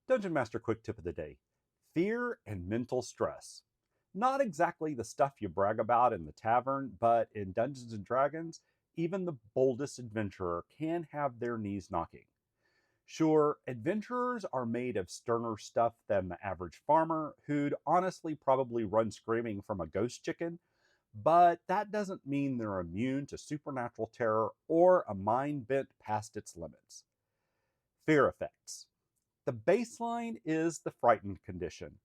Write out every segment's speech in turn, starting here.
Dungeon Master quick tip of the day. Fear and mental stress. Not exactly the stuff you brag about in the tavern, but in Dungeons and Dragons, even the boldest adventurer can have their knees knocking. Sure, adventurers are made of sterner stuff than the average farmer, who'd honestly probably run screaming from a ghost chicken, but that doesn't mean they're immune to supernatural terror or a mind bent past its limits. Fear effects. The baseline is the frightened condition.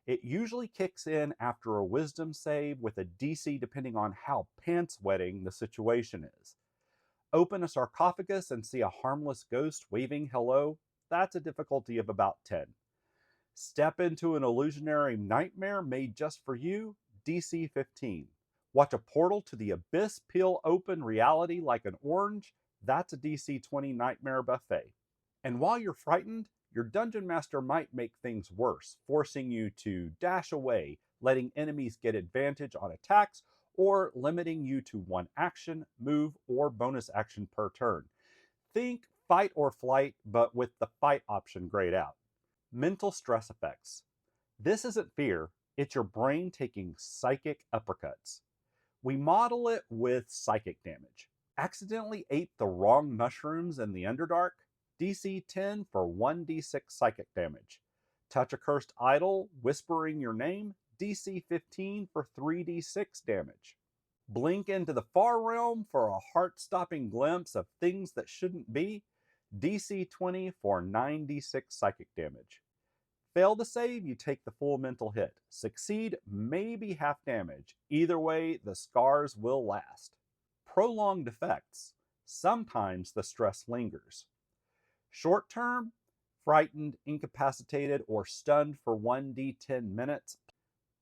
It usually kicks in after a wisdom save with a DC depending on how pants wetting the situation is. Open a sarcophagus and see a harmless ghost waving hello, that's a difficulty of about 10. Step into an illusionary nightmare made just for you, DC 15. Watch a portal to the abyss peel open reality like an orange, that's a DC 20 nightmare buffet. And while you're frightened, your dungeon master might make things worse, forcing you to dash away, letting enemies get advantage on attacks, or limiting you to one action, move, or bonus action per turn. Think fight or flight, but with the fight option grayed out. Mental stress effects. This isn't fear, it's your brain taking psychic uppercuts. We model it with psychic damage. Accidentally ate the wrong mushrooms in the Underdark? DC 10 for 1d6 psychic damage. Touch a cursed idol, whispering your name? DC 15 for 3d6 damage. Blink into the far realm for a heart-stopping glimpse of things that shouldn't be? DC 20 for 9d6 psychic damage. Fail to save, you take the full mental hit. Succeed, maybe half damage. Either way, the scars will last. Prolonged effects. Sometimes the stress lingers. Short term, frightened, incapacitated, or stunned for 1d10 minutes,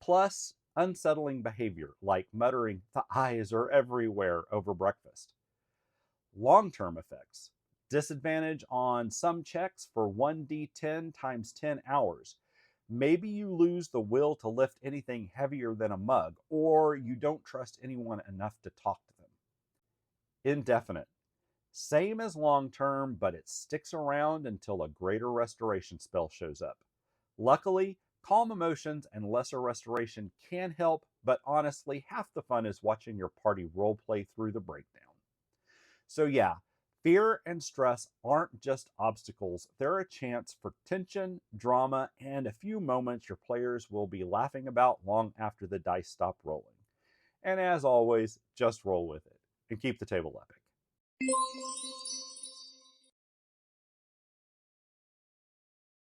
plus unsettling behavior like muttering, "The eyes are everywhere" over breakfast. Long term effects. Disadvantage on some checks for 1d10 times 10 hours. Maybe you lose the will to lift anything heavier than a mug, or you don't trust anyone enough to talk to them. Indefinite. Same as long term, but it sticks around until a greater restoration spell shows up. Luckily, calm emotions and lesser restoration can help, but honestly, half the fun is watching your party roleplay through the breakdown. So yeah, fear and stress aren't just obstacles, they're a chance for tension, drama, and a few moments your players will be laughing about long after the dice stop rolling. And as always, just roll with it and keep the table epic.